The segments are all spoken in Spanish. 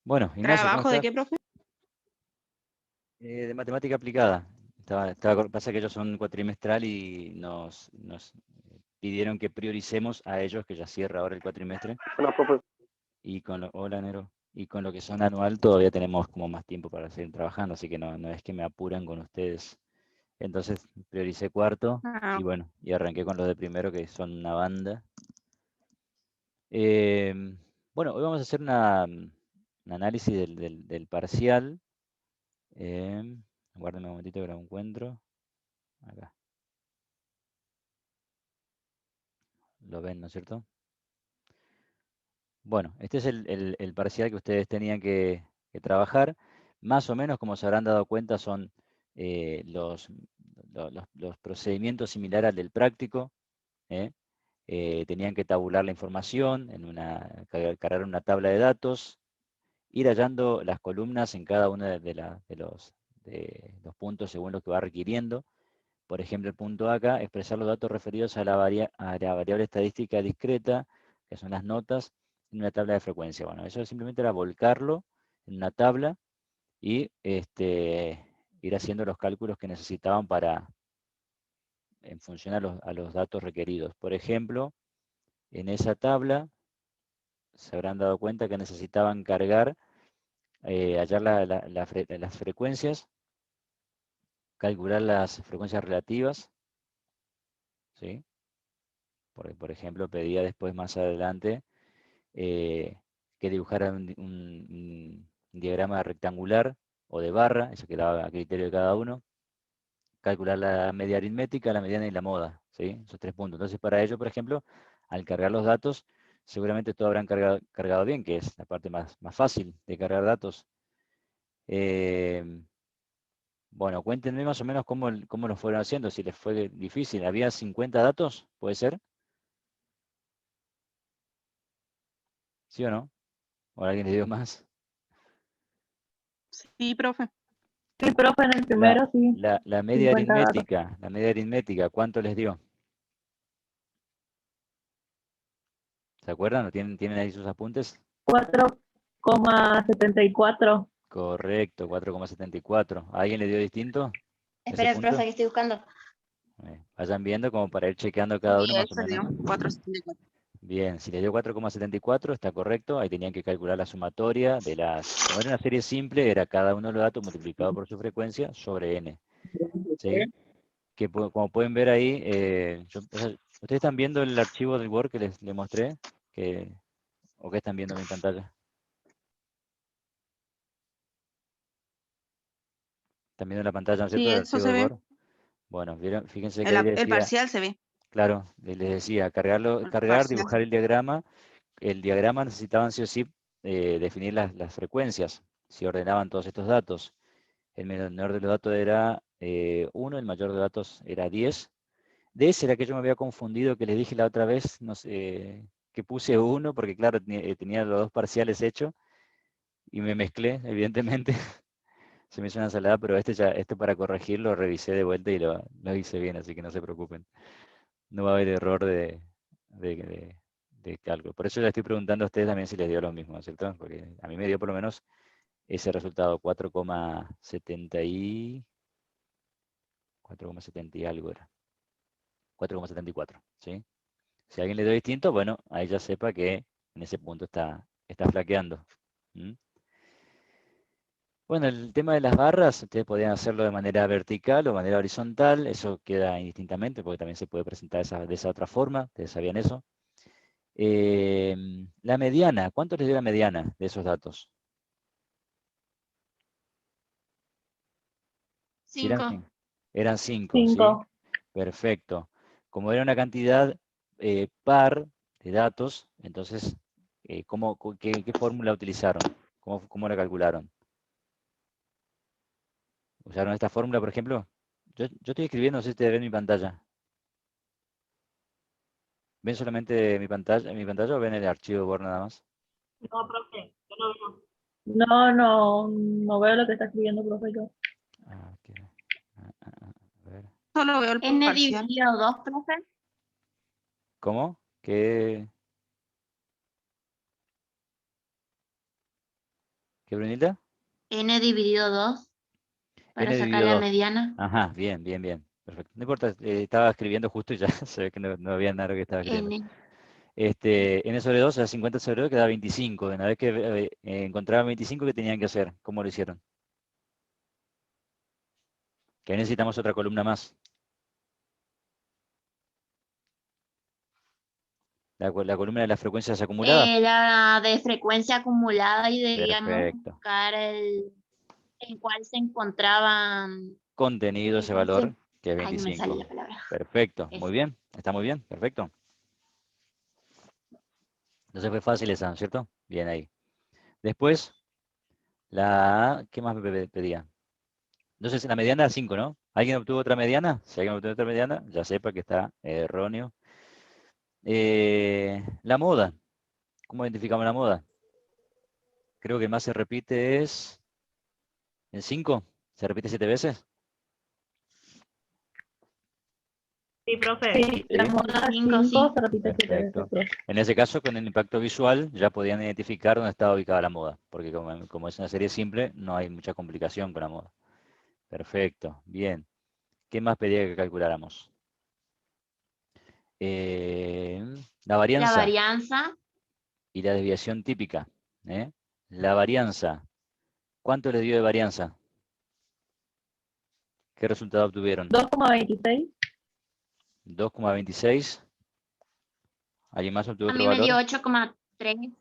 Bueno, Ignacio, ¿cómo ¿Trabajo de estás? qué, profe? De matemática aplicada. Pasa que ellos son cuatrimestral y nos pidieron que prioricemos a ellos, que ya cierra ahora el cuatrimestre, Hola, profe. y hola, Nero, y con lo que son anual todavía tenemos como más tiempo para seguir trabajando, así que no es que me apuran con ustedes. Entonces prioricé cuarto Ah, y bueno, y arranqué con los de primero, que son una banda. Em, bueno, hoy vamos a hacer un análisis del parcial. Guárdame un momentito que lo encuentro. Acá. Lo ven, ¿no es cierto? Bueno, este es el parcial que ustedes tenían que trabajar. Más o menos, como se habrán dado cuenta, son los procedimientos similares al del práctico. ¿eh? Tenían que tabular la información, cargar una tabla de datos, ir hallando las columnas en cada uno de los puntos según lo que va requiriendo. Por ejemplo, el punto acá, expresar los datos referidos a la variable estadística discreta, que son las notas, en una tabla de frecuencia. Bueno, eso simplemente era volcarlo en una tabla y ir haciendo los cálculos que necesitaban en función a los datos requeridos. Por ejemplo, en esa tabla se habrán dado cuenta que necesitaban cargar, hallar las frecuencias, calcular las frecuencias relativas, ¿sí? Por ejemplo, pedía después más adelante que dibujara un diagrama rectangular o de barra, eso quedaba a criterio de cada uno, calcular la media aritmética, la mediana y la moda, ¿sí? Esos 3 puntos. Entonces, para ello, por ejemplo, al cargar los datos, seguramente todo habrán cargado bien, que es la parte más fácil de cargar datos. Bueno, cuéntenme más o menos cómo lo fueron haciendo, si les fue difícil. ¿Había 50 datos? ¿Puede ser? ¿Sí o no? ¿O alguien les dio más? sí, profe. Sí, profe, en el La, primero sí, la media 50 datos. aritmética, ¿cuánto les dio? ¿Se acuerdan? ¿O tienen ahí sus apuntes? 4,74. Correcto, 4,74. ¿A alguien le dio distinto ese Espera, profe, punto? que estoy buscando. Vayan viendo como para ir chequeando cada uno Y él más o se menos. dio 474. Bien, si le dio 4,74 está correcto. Ahí tenían que calcular la sumatoria como era una serie simple, era cada uno de los datos multiplicado por su frecuencia sobre n. ¿Sí? Que como pueden ver ahí, o sea, ¿ustedes están viendo el archivo del Word que les mostré? ¿O qué están viendo en mi pantalla? ¿Están viendo la pantalla, no es cierto, Sí, del eso archivo se de ve. Word? Bueno, fíjense que ahí El decía, parcial se ve. claro, les decía, El cargar, parcial. dibujar el diagrama. El diagrama necesitaban sí o sí definir las frecuencias, si ordenaban todos estos datos. El menor de los datos era 1, el mayor de los datos era 10. De ese era que yo me había confundido, que les dije la otra vez, no sé, que puse 1, porque claro, tenía los dos parciales hechos, y me mezclé, evidentemente. Se me hizo una ensalada, pero este para corregirlo lo revisé de vuelta y lo hice bien, así que no se preocupen. No va a haber error de cálculo. Por eso le estoy preguntando a ustedes también si les dio lo mismo, ¿no es cierto? Porque a mí me dio por lo menos ese resultado, 4,70 y algo era. 4,74, ¿sí? Si alguien le dio distinto, bueno, ahí ya sepa que en ese punto está flaqueando. ¿Mm? Bueno, el tema de las barras, ustedes podrían hacerlo de manera vertical o de manera horizontal, eso queda indistintamente porque también se puede presentar de esa otra forma, ustedes sabían eso. La mediana, ¿cuánto les dio la mediana de esos datos? Si eran 5. 5. Eran 5, ¿sí? 5. Perfecto. Como era una cantidad par de datos, entonces, ¿qué fórmula utilizaron? ¿Cómo la calcularon? ¿Usaron esta fórmula, por ejemplo? Yo estoy escribiendo, no sé si ustedes ven mi pantalla. ¿Ven solamente mi pantalla o ven el archivo Word nada más? No, profe, yo no veo. No veo lo que está escribiendo, profe, yo. Ok. A ver. Solo veo el N parcial. dividido 2, profe. ¿Cómo? ¿Qué? ¿Qué, Brunilda? N dividido 2 para N sacar dividido la 2. mediana. Ajá, bien, bien, bien. Perfecto. No importa, estaba escribiendo justo y ya se ve que no había nada que estaba escribiendo. N. N sobre 2, o sea, 50 sobre 2 queda 25. Una vez que encontraban 25, ¿qué tenían que hacer? ¿Cómo lo hicieron? Que necesitamos otra columna más. La columna de las frecuencias acumuladas. Era de frecuencia acumulada y debíamos Perfecto. buscar en cuál se encontraban. Contenido ese valor, que es Ay, no me sale 25. la palabra. Perfecto, Eso. muy bien. Está muy bien, perfecto. Entonces fue fácil esa, ¿no es cierto? Bien ahí. Después, ¿qué más me pedía? Entonces, la mediana era 5, ¿no? ¿Alguien obtuvo otra mediana? Si alguien obtuvo otra mediana, ya sepa que está erróneo. La moda. ¿Cómo identificamos la moda? Creo que más se repite es en 5. ¿Se repite 7 veces? Sí, profe. Sí, la Sí. moda 5, 5 sí. se repite 7 veces, Perfecto. profe. En ese caso, con el impacto visual, ya podían identificar dónde estaba ubicada la moda, porque como es una serie simple, no hay mucha complicación con la moda. Perfecto, bien. ¿Qué más pedía que calculáramos? La La varianza varianza. y la desviación típica. ¿eh? La varianza. ¿Cuánto le dio de varianza? ¿Qué resultado obtuvieron? 2,26. 2,26. ¿Alguien más obtuvo A otro mí me dio valor? 8,3.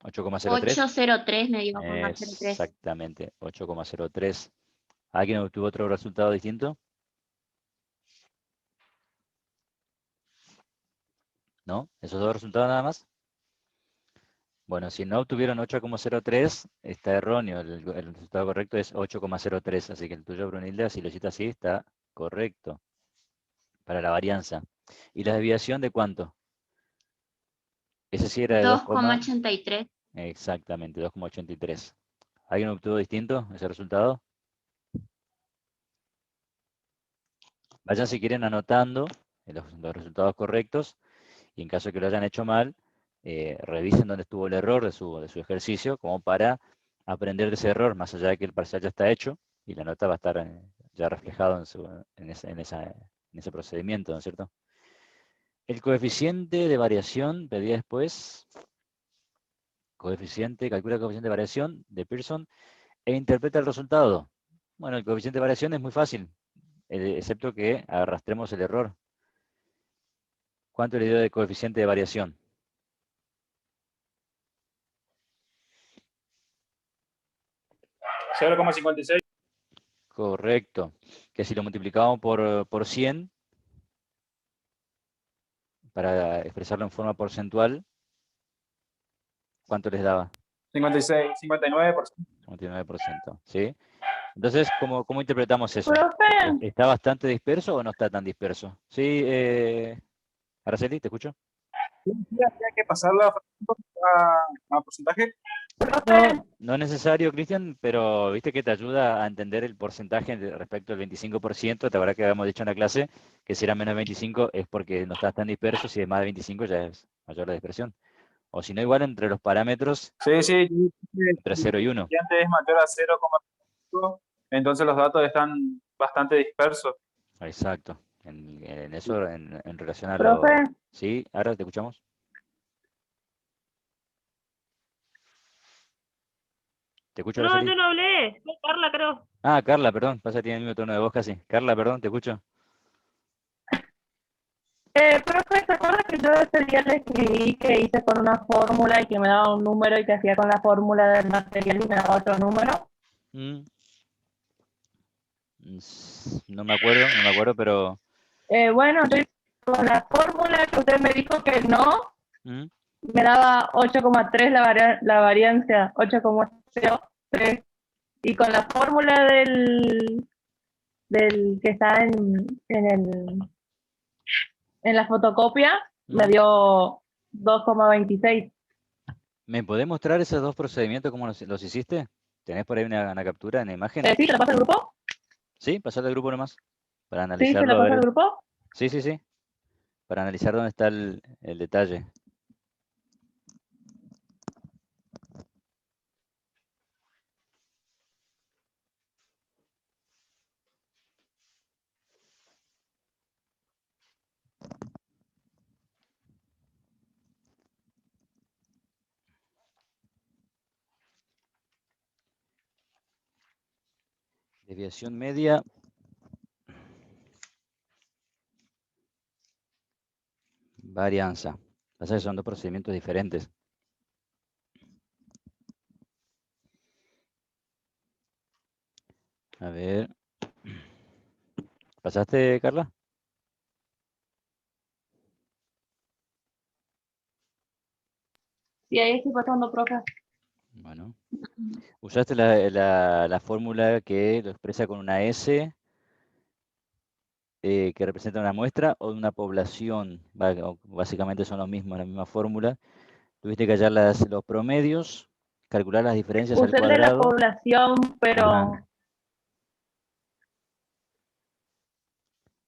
8,03. 803 me dio 0,03. Exactamente, 8,03. ¿Alguien obtuvo otro resultado distinto? ¿No? ¿Esos dos resultados nada más? Bueno, si no obtuvieron 8,03, está erróneo. El resultado correcto es 8,03. Así que el tuyo, Brunilda, si lo hiciste así, está correcto para la varianza. ¿Y la desviación de cuánto? Ese sí era de 2, 2,83. exactamente, 2,83. ¿Alguien obtuvo distinto ese resultado? Vayan si quieren anotando los resultados correctos y en caso que lo hayan hecho mal, revisen dónde estuvo el error de su ejercicio como para aprender de ese error, más allá de que el parcial ya está hecho y la nota va a estar ya reflejado en ese procedimiento, ¿no es cierto? El coeficiente de variación, pedía después, calcula el coeficiente de variación de Pearson e interpreta el resultado. Bueno, el coeficiente de variación es muy fácil, excepto que arrastremos el error. ¿Cuánto le dio de coeficiente de variación? 0,56. Correcto. Que si lo multiplicamos por 100, para expresarlo en forma porcentual, ¿cuánto les daba? 56, 59%. 99%, ¿sí? Entonces, ¿cómo interpretamos eso? Profe, ¿Está bastante disperso o no está tan disperso? Sí, Araceli, ¿te escucho? Habría que pasarla a porcentaje. profe, No es necesario, Cristian, pero viste que te ayuda a entender el porcentaje respecto al 25%. Te habrá que habíamos dicho en la clase que si era menos de 25 es porque no estás tan disperso, si es más de 25 ya es mayor la dispersión. O si no, igual entre los parámetros, Sí, sí. entre 0 y 1. Si antes es mayor a 0,5, entonces los datos están bastante dispersos. Exacto. En eso, en relación a profe, lo... ¿Sí? ¿Ahora te escuchamos? ¿Te escucho, no, Araceli? yo no hablé. Soy Carla, creo. Ah, Carla, perdón. Pasa que tiene el mismo tono de voz casi. Carla, perdón, te escucho. Profe, ¿se acuerda que yo ese día le escribí que hice con una fórmula y que me daba un número y que hacía con la fórmula del material y me daba otro número? Mm, no me acuerdo, pero... Bueno, yo hice con la fórmula que usted me dijo que no, mm, me daba 8,3 la variancia, 8,03. Y con la fórmula del que está en la fotocopia, me mm. dio 2,26. ¿Me podés mostrar esos dos procedimientos, cómo los hiciste? ¿Tenés por ahí una captura, una imagen? ¿Sí? ¿Se la pasa al grupo? Sí, pasar al grupo nomás. Para ¿Sí? ¿Se analizarlo, la a pasa al ver. grupo? Sí, sí, sí. Para analizar dónde está el detalle. Desviación media. Varianza. Pasa que son dos procedimientos diferentes. A ver. ¿Pasaste, Carla? Sí, ahí estoy pasando, profe. Bueno. Usaste la fórmula que lo expresa con una S que representa una muestra o una población. Básicamente son los mismos, la misma fórmula. Tuviste que hallar los promedios, calcular las diferencias al Usé el de la cuadrado. población, Ajá.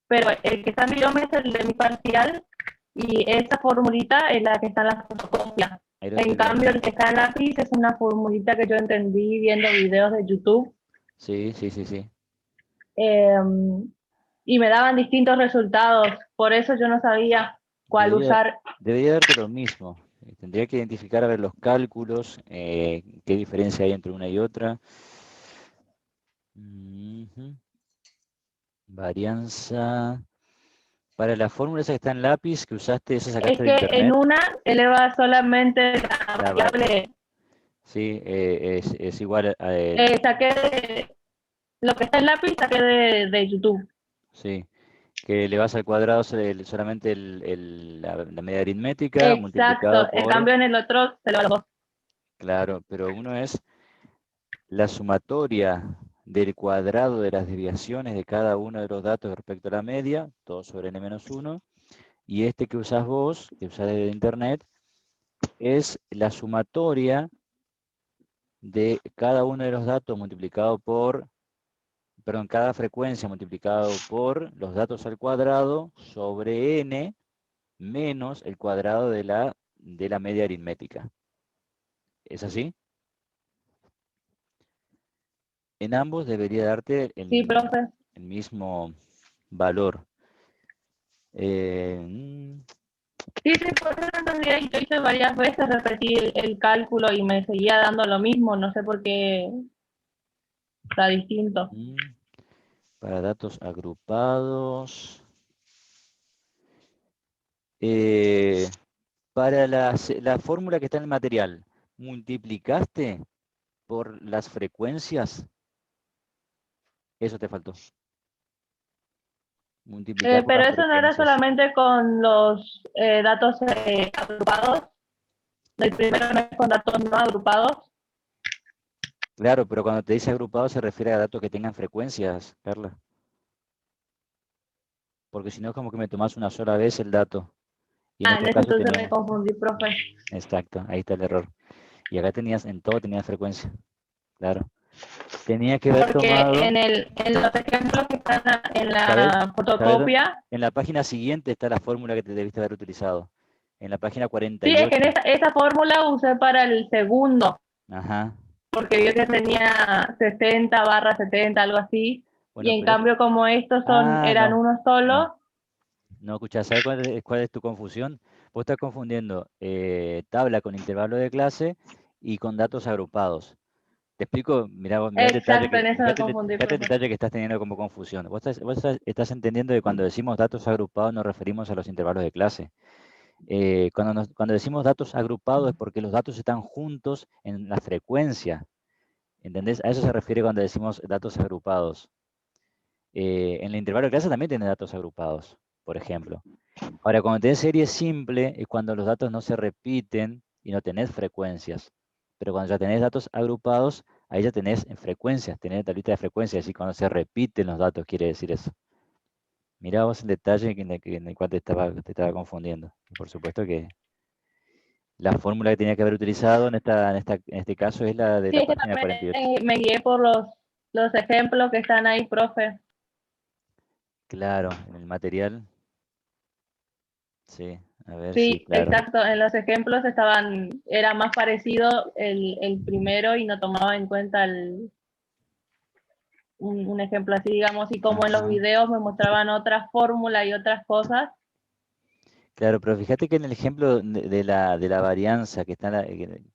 pero el que está en Virome es el de mi parcial y esa formulita es la que está en la fotocopia. Ahí lo En estoy cambio, viendo. el que está en lápiz es una formulita que yo entendí viendo videos de YouTube Sí, sí, sí, sí. y me daban distintos resultados. Por eso yo no sabía cuál usar. Debería darte lo mismo. Tendría que identificar a ver los cálculos, qué diferencia hay entre una y otra. Ujú. Varianza. Para la fórmula esa que está en lápiz, que usaste, esa Es sacaste de que en internet. una eleva solamente la La variable. Sí, es igual a... Saqué de, lo que está en lápiz, saqué de YouTube. sí, que le vas al cuadrado solamente la media aritmética multiplicado Exacto. En por... cambio, en el otro se lo a los dos. Claro, pero uno es la sumatoria del cuadrado de las desviaciones de cada uno de los datos respecto a la media, todo sobre n-1, y este que usas vos, que usas de internet, es la sumatoria de cada uno de los datos multiplicado por, perdón, cada frecuencia multiplicado por los datos al cuadrado sobre n menos el cuadrado de la media aritmética. ¿Es así? En ambos debería darte Sí, profe. el mismo valor. Eh, Sí, sí, por eso entendía y yo hice varias veces, repetí el cálculo y me seguía dando lo mismo, no sé por qué está distinto. para datos agrupados. Para la fórmula que está en el material, ¿multiplicaste por las frecuencias? Eso te faltó. Multiplicar por Pero las eso no era frecuencias. solamente con los datos agrupados, el primero no es con datos no agrupados. Claro, pero cuando te dice agrupado se refiere a datos que tengan frecuencias, Carla. Porque si no es como que me tomas una sola vez el dato. Y en En este ese caso entonces me teníamos... confundí, profe. Exacto, ahí está el error. Y acá tenías, en todo tenías frecuencia. Claro. Tenía que haber Porque tomado... en los ejemplos que están en ¿Sabes? la ¿Sabes dónde? fotocopia, En la página siguiente está la fórmula que te debiste haber utilizado. En la página sí, es que 48. esa fórmula usé para el segundo, Ajá. porque vio que tenía 60/70, algo así, y Bueno, en pero... cambio como estos eran No. uno No. solo. No, escuchá, ¿sabes cuál es tu confusión? Vos estás confundiendo tabla con intervalo de clase y con datos agrupados. Te explico, mirá, mirá el detalle Exacto, en eso me confundí, fíjate el profe. detalle que estás teniendo como confusión. Estás entendiendo que cuando decimos datos agrupados nos referimos a los intervalos de clase. Cuando decimos datos agrupados es porque los datos están juntos en la frecuencia. ¿Entendés? A eso se refiere cuando decimos datos agrupados. En el intervalo de clase también tiene datos agrupados, por ejemplo. Ahora, cuando tenés serie simple es cuando los datos no se repiten y no tenés frecuencias. Pero cuando ya tenés datos agrupados, ahí ya tenés en frecuencias, tenés tablita de frecuencias, y cuando se repiten los datos quiere decir eso. Mirá vos el detalle en el cual te estaba confundiendo. Y por supuesto que la fórmula que tenía que haber utilizado en este caso es la de Sí, la es que página 48. también me guié por los ejemplos que están ahí, profe. Claro, en el material. Sí, a ver, sí, Sí, claro. exacto. En los ejemplos era más parecido el primero y no tomaba en cuenta un ejemplo así, digamos, y como en los Ajá. videos me mostraban otras fórmulas y otras cosas. Claro, pero fíjate que en el ejemplo de la varianza que está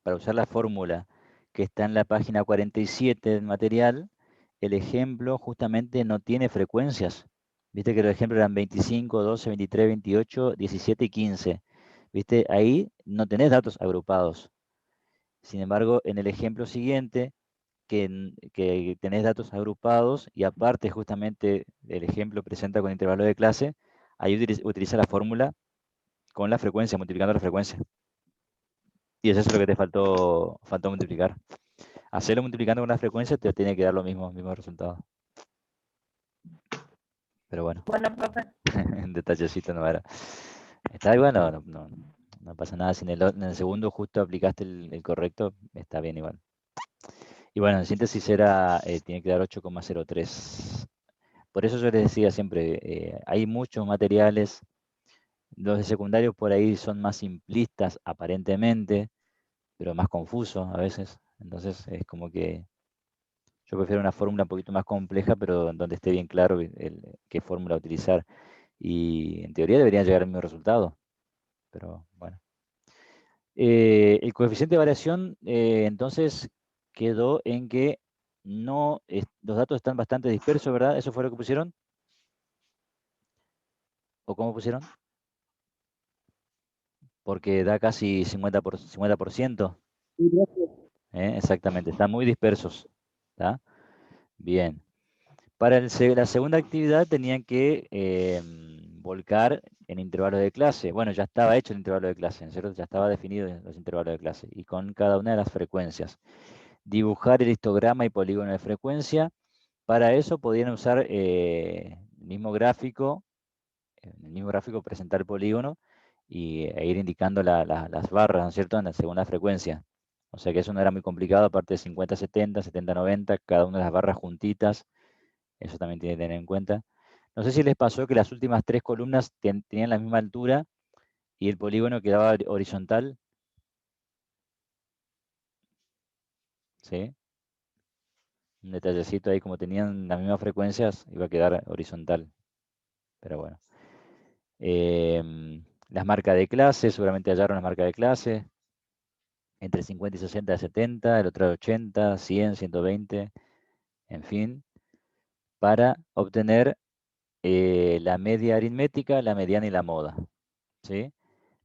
para usar la fórmula que está en la página 47 del material, el ejemplo justamente no tiene frecuencias. Viste que los ejemplos eran 25, 12, 23, 28, 17 y 15. Viste, ahí no tenés datos agrupados. Sin embargo, en el ejemplo siguiente, que tenés datos agrupados y aparte justamente el ejemplo presenta con intervalo de clase, ahí utiliza la fórmula con la frecuencia, multiplicando la frecuencia. Y eso es lo que te faltó multiplicar. Hacerlo multiplicando con la frecuencia te tiene que dar los mismos resultados. Pero bueno, Bueno, profe. en detallecito no era. Está igual, no pasa nada. Si en el segundo justo aplicaste el correcto, está bien igual. Y bueno, en síntesis tiene que dar 8,03. Por eso yo les decía siempre, hay muchos materiales, los de secundario por ahí son más simplistas aparentemente, pero más confusos a veces. Entonces es como que yo prefiero una fórmula un poquito más compleja, pero donde esté bien claro qué fórmula utilizar. Y en teoría deberían llegar al mismo resultado, pero bueno. El coeficiente de variación, entonces, quedó en que los datos están bastante dispersos, ¿verdad? ¿Eso fue lo que pusieron? ¿O cómo pusieron? Porque da casi 50%. Exactamente, están muy dispersos. ¿Tá? Bien. Para la segunda actividad tenían que volcar en intervalos de clase. Bueno, ya estaba hecho el intervalo de clase, ¿no es cierto? Ya estaba definido los intervalos de clase y con cada una de las frecuencias. Dibujar el histograma y polígono de frecuencia. Para eso podían usar el mismo gráfico, presentar el polígono e ir indicando las barras, ¿no es cierto?, según la frecuencia. O sea que eso no era muy complicado, aparte de 50-70, 70-90, cada una de las barras juntitas. Eso también tiene que tener en cuenta. No sé si les pasó que las últimas 3 columnas tenían la misma altura y el polígono quedaba horizontal. ¿Sí? Un detallecito ahí, como tenían las mismas frecuencias, iba a quedar horizontal. Pero bueno. Las marcas de clase, seguramente hallaron las marcas de clase. Entre 50 y 60 de 70, el otro de 80, 100, 120, en fin. Para obtener la media aritmética, la mediana y la moda. ¿Sí?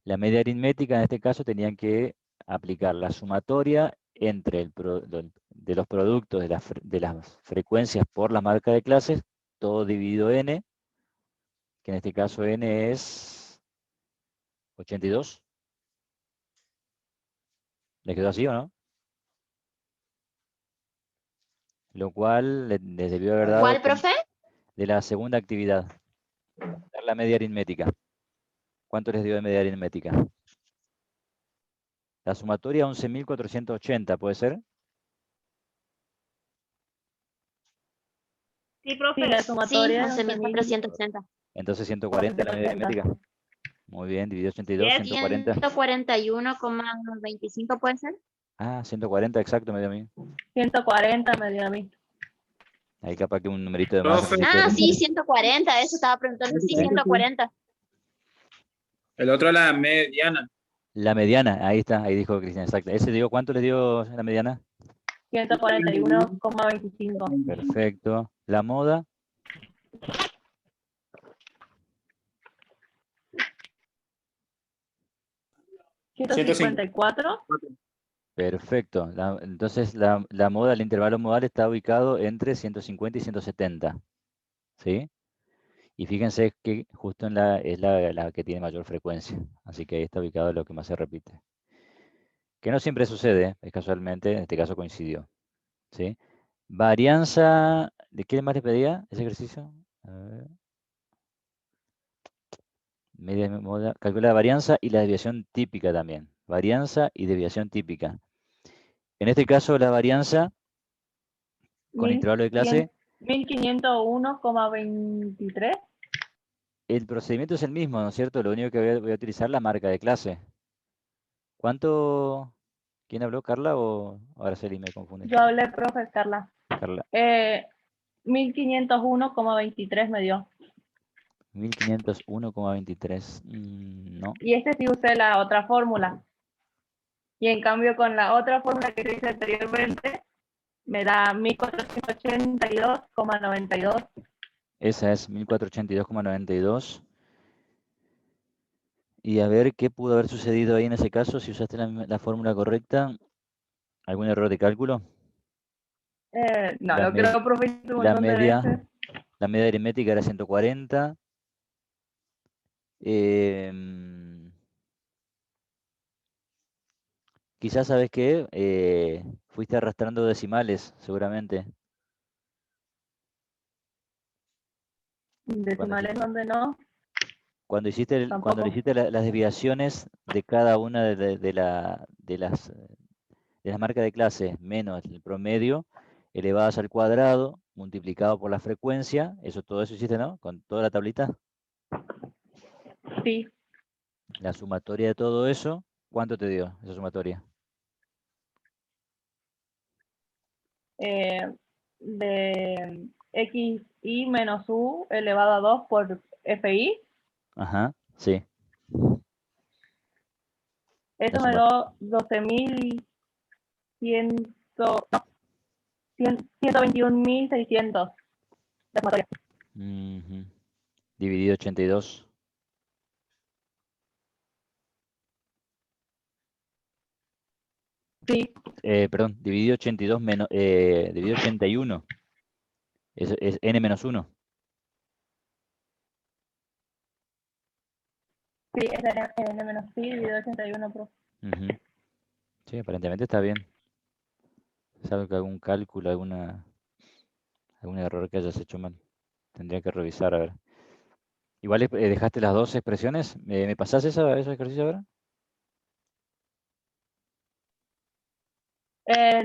La media aritmética en este caso tenían que aplicar la sumatoria entre de los productos de las frecuencias por la marca de clases, todo dividido n, que en este caso n es 82. ¿Les quedó así o no? Lo cual les debió haber dado ¿Cuál, profe? de la segunda actividad, dar la media aritmética. ¿Cuánto les dio de media aritmética? La sumatoria 11.480, ¿puede ser? Sí, profe. Sí, la Sí, sumatoria 11.480. Entonces 140 la media aritmética. Muy bien, dividido 82, 140. 141,25 puede ser. Ah, 140 exacto me dio a mí. 140 me dio a mí. Ahí capaz que un numerito de más. Profe. Ah, sí, 140, eso estaba preguntando. Sí, 140. El otro la mediana. La mediana, ahí está, ahí dijo Cristian, exacto. ¿Ese dio cuánto le dio la mediana? 141,25. Perfecto. La moda, 154. perfecto. Entonces la moda, el intervalo modal está ubicado entre 150 y 170. ¿Sí? Y fíjense que justo es la que tiene mayor frecuencia. Así que ahí está ubicado lo que más se repite. Que no siempre sucede, es casualmente, en este caso coincidió. ¿Sí? Varianza, ¿de qué más les pedía ese ejercicio? A ver. Calcula la varianza y la desviación típica también. Varianza y desviación típica. En este caso, la varianza con intervalo de clase, 1501,23. el procedimiento es el mismo, ¿no es cierto? Lo único que voy a utilizar la marca de clase. ¿Cuánto? ¿Quién habló, Carla o Araceli? Me confunde. Yo hablé, profe, Carla. Carla. 1501,23 me dio. 1501,23. No. Y sí usé la otra fórmula. Y en cambio con la otra fórmula que hice anteriormente, me da 1482,92. Esa es 1482,92. Y a ver qué pudo haber sucedido ahí en ese caso, si usaste la fórmula correcta. ¿Algún error de cálculo? No, La lo creo, profe, un La montón de media, veces. la media aritmética era 140. Quizás, ¿sabes qué? Fuiste arrastrando decimales, seguramente. Decimales donde no, Cuando hiciste, cuando le tampoco. hiciste las desviaciones de cada una de las marcas de clase menos el promedio, elevadas al cuadrado, multiplicado por la frecuencia, todo eso hiciste, ¿no? Con toda la tablita. Sí. La sumatoria de todo eso, ¿cuánto te dio esa sumatoria? De xi menos u elevado a 2 por fi. Ajá, sí. Eso me dio 121.600 de sumatoria. Dividido 82. Sí. Perdón, dividido 82 menos, dividido 81. Es n menos 1. Sí, es n menos pi dividido 81 pro. Sí, aparentemente está bien. ¿Sabes que algún cálculo, algún error que hayas hecho mal? Tendría que revisar, a ver. Igual dejaste las dos expresiones. ¿Me pasás ese ejercicio ahora?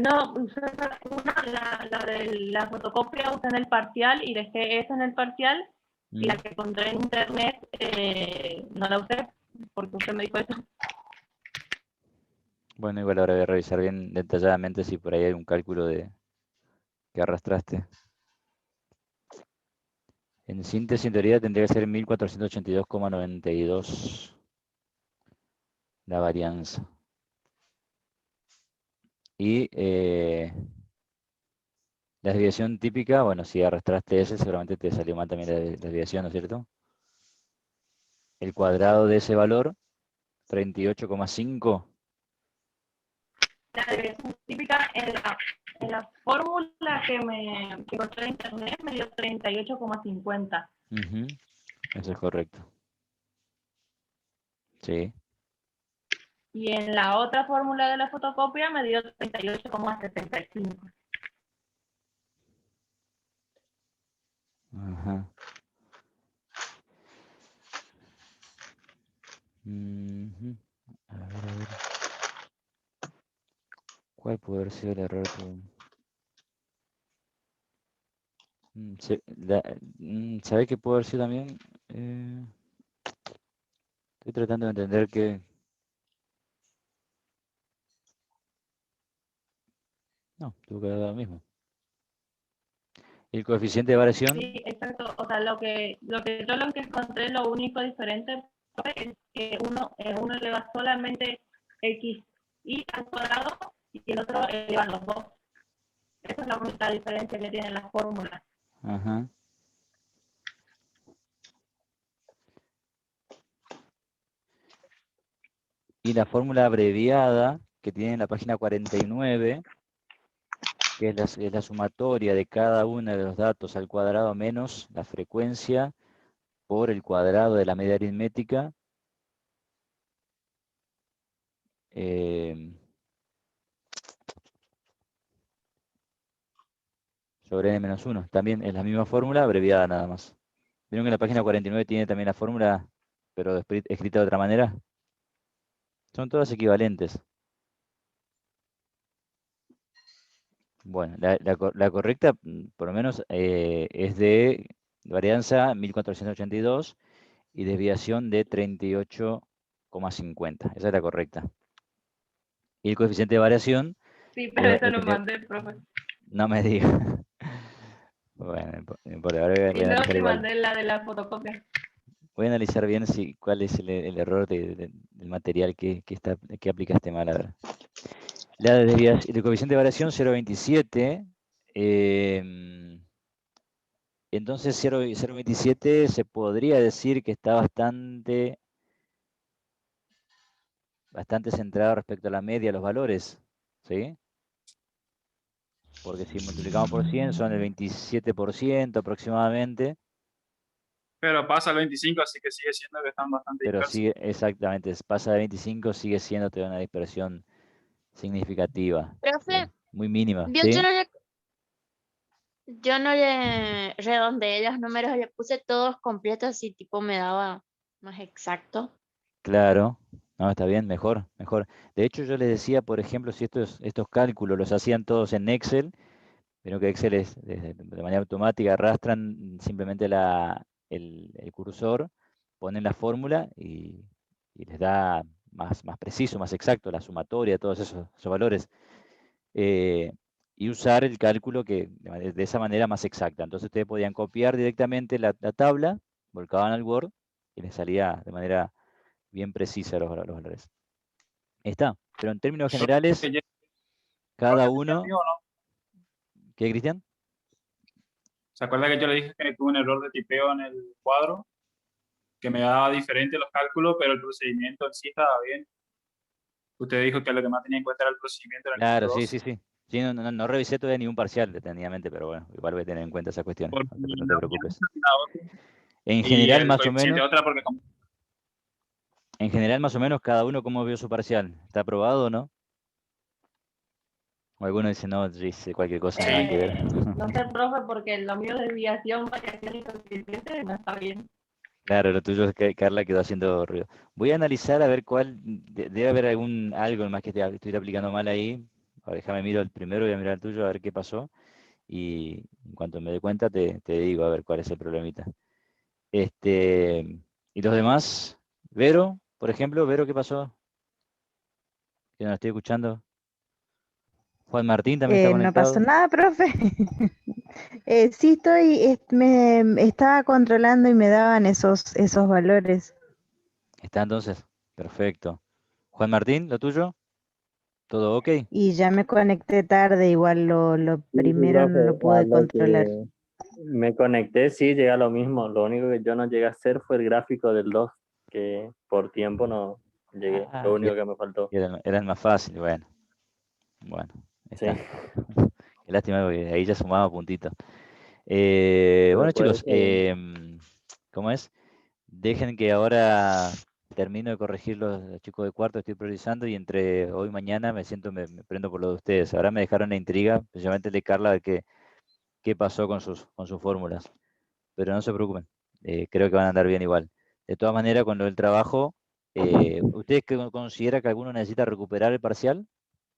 No, usé la de la fotocopia, usé en el parcial y dejé esa en el parcial. Y la que encontré en internet no la usé porque usted me dijo eso. Bueno, igual ahora voy a revisar bien detalladamente si por ahí hay un cálculo que arrastraste. En síntesis, en teoría, tendría que ser 1482,92 la varianza. Y la desviación típica, bueno, si arrastraste ese, seguramente te salió mal también la desviación, ¿no es cierto? El cuadrado de ese valor, 38,5. La desviación típica en la fórmula que encontré en internet me dio 38,50. Eso es correcto. Sí. Y en la otra fórmula de la fotocopia me dio 38,75. Ajá. A ver. ¿Cuál puede haber sido el error? ¿Sabés qué puede haber sido también? Estoy tratando de entender que... No, tuvo que haber dado lo mismo. El coeficiente de variación... Sí, exacto. O sea, lo que yo lo que encontré, lo único diferente es que uno eleva solamente xi al cuadrado y el otro eleva los dos. Esa es la única diferencia que tienen las fórmulas. Ajá. Y la fórmula abreviada que tiene en la página 49, que es la sumatoria de cada uno de los datos al cuadrado menos la frecuencia por el cuadrado de la media aritmética. Sobre n-1. También es la misma fórmula abreviada nada más. ¿Vieron que la página 49 tiene también la fórmula, pero escrita de otra manera? Son todas equivalentes. Bueno, la correcta, por lo menos, es de varianza 1482 y desviación de 38,50. Esa es la correcta. Y el coeficiente de variación... Sí, pero eso lo mandé, profe. No me digas. Bueno, ahora voy a Y luego analizar te igual. mandé la de la fotocopia. Voy a analizar bien cuál es el error del material que aplicaste mal. A ver. el coeficiente de variación 0,27. Entonces 0,27 se podría decir que está bastante centrado respecto a la media, los valores, ¿sí? Porque si multiplicamos por 100 son el 27% aproximadamente. Pero pasa el 25, así que sigue siendo que están bastante Pero dispersos. sigue, exactamente, pasa de 25, sigue siendo todavía una dispersión significativa. Profe, Muy mínima, yo, ¿sí? yo no le redondeé los números, le puse todos completos, así tipo me daba más exacto. Claro, no, está bien, mejor, mejor. De hecho, yo les decía, por ejemplo, si estos cálculos los hacían todos en Excel, pero que Excel es de manera automática, arrastran simplemente el cursor, ponen la fórmula y les da más preciso, más exacto, la sumatoria, todos esos valores. Y usar el cálculo de esa manera más exacta. Entonces ustedes podían copiar directamente la tabla, volcaban al Word y les salía de manera bien precisa los valores. Ahí está. Pero en términos generales, cada uno... ¿O no? ¿Qué, Cristian? ¿Se acuerda que yo le dije que tuve un error de tipeo en el cuadro? Que me daba diferente los cálculos, pero el procedimiento en sí estaba bien. Usted dijo que lo que más tenía en cuenta era el procedimiento, era el Claro, número sí, 2. sí, sí. Sí, no revisé todavía ningún parcial detenidamente, pero bueno, igual voy a tener en cuenta esas cuestiones. Porque No te una preocupes. la otra, En y general, el más o coeficiente menos, otra porque como cada uno cómo vio su parcial. ¿Está aprobado o no? O alguno dice, no, yo hice cualquier cosa, nada que ver. No sé, profe, porque lo mío de desviación, variación y coeficiente no está bien. Claro, lo tuyo es que Carla quedó haciendo ruido. Voy a analizar a ver debe haber algo más que estoy aplicando mal ahí. Ahora déjame miro el primero, voy a mirar el tuyo a ver qué pasó. Y en cuanto me dé cuenta te digo a ver cuál es el problemita. Y los demás, Vero, por ejemplo, Vero, ¿qué pasó? Que no estoy escuchando. Juan Martín también está No pasó conectado. nada, profe. Sí me estaba controlando y me daban esos valores. Está entonces, perfecto. Juan Martín, ¿lo tuyo? ¿Todo ok? Y ya me conecté tarde, igual lo Sí, sí, primero no lo profe, a pude lo controlar. que me conecté, sí, llega lo mismo. Lo único que yo no llegué a hacer fue el gráfico del 2 que por tiempo no llegué. Lo Y único que me faltó. era el más fácil, bueno, ahí Sí, está. Qué lástima, porque ahí ya sumaba puntitos. pero Bueno, puede chicos, ser. ¿cómo es? Dejen que ahora termino de corregir los chicos de cuarto, estoy priorizando y entre hoy y mañana me prendo por lo de ustedes. Ahora me dejaron la intriga, especialmente el de Carla, de qué pasó con sus fórmulas. Pero no se preocupen, creo que van a andar bien igual. De todas maneras, con lo del trabajo, ¿ustedes consideran que alguno necesita recuperar el parcial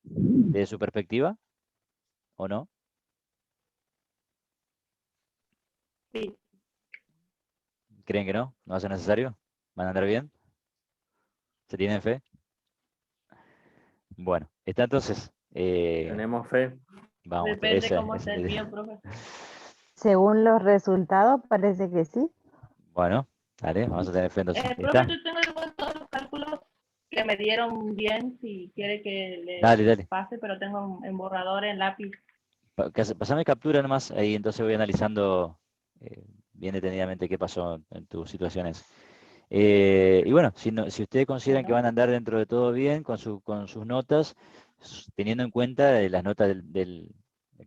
desde su perspectiva o no? Sí. ¿Creen que no? ¿No va a ser necesario? ¿Van a andar bien? ¿Se tienen fe? Bueno, está entonces. Tenemos fe. Vamos, Depende cómo esté el mío, profe. Según los resultados, parece que sí. Bueno, dale, vamos a tener fe entonces. Profe, ¿Está? yo tengo igual todos los cálculos que me dieron bien, si quiere que Dale, les dale. pase, pero tengo en borrador, en lápiz. Pasame captura nomás, ahí entonces voy analizando bien detenidamente qué pasó en tus situaciones. Y bueno, si ustedes consideran que Bueno, van a andar dentro de todo bien con sus notas, teniendo en cuenta las notas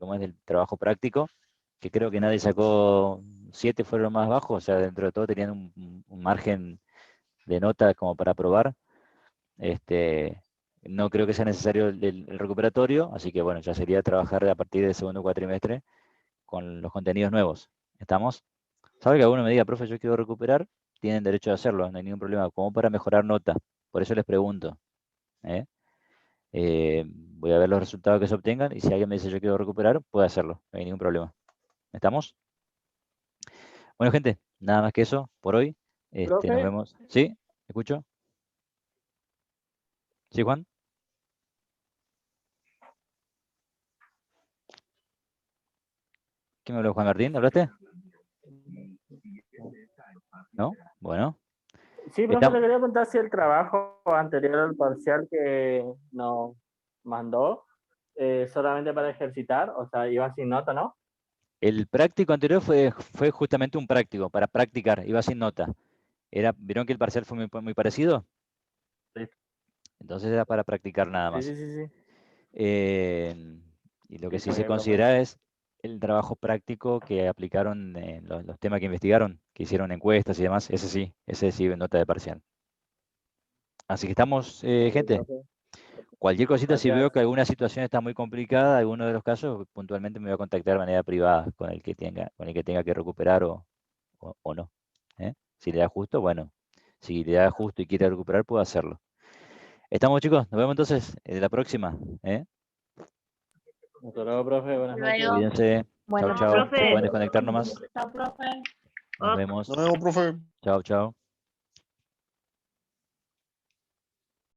¿cómo es? Del trabajo práctico, que creo que nadie sacó 7, fueron los más bajos, o sea, dentro de todo tenían un margen de nota como para probar. No creo que sea necesario el recuperatorio, así que bueno, ya sería trabajar a partir del segundo cuatrimestre con los contenidos nuevos. ¿Estamos? ¿Sabe que alguno me diga, profe, yo quiero recuperar? Tienen derecho a hacerlo, no hay ningún problema, como para mejorar nota. Por eso les pregunto. ¿eh? Voy a ver los resultados que se obtengan y si alguien me dice yo quiero recuperar, puede hacerlo, no hay ningún problema. ¿Estamos? Bueno, gente, nada más que eso por hoy. Nos Profe, vemos. ¿Sí? ¿Escucho? ¿Sí, Juan? ¿Quién me habló, Juan Martín? ¿Hablaste? ¿No? Bueno. sí, profe, le Estamos. quería preguntar si el trabajo anterior al parcial que no mandó solamente para ejercitar, o sea, iba sin nota, ¿no? El práctico anterior fue justamente un práctico, para practicar, iba sin nota. ¿Vieron que el parcial fue muy parecido? Sí. Entonces era para practicar nada Sí, más. sí, sí, sí. Y lo que Sí, sí se profe. considera es el trabajo práctico que aplicaron en los temas que investigaron, que hicieron encuestas y demás. Ese sí nota de parcial. Así que estamos, Sí, gente. profe. Cualquier cosita, si veo Gracias. que alguna situación está muy complicada, alguno de los casos, puntualmente me voy a contactar de manera privada con el que tenga que recuperar o no. ¿Eh? Si le da justo, bueno. Si le da justo y quiere recuperar, puedo hacerlo. Estamos, chicos. Nos vemos entonces en la próxima. ¿Eh? Hasta luego, profe. Buenas noches. Luego, Cuídense. Chao, buenas chao. Se Profe. pueden desconectar nomás. Chao, profe. Nos vemos. Nos vemos, profe. Chao, chao.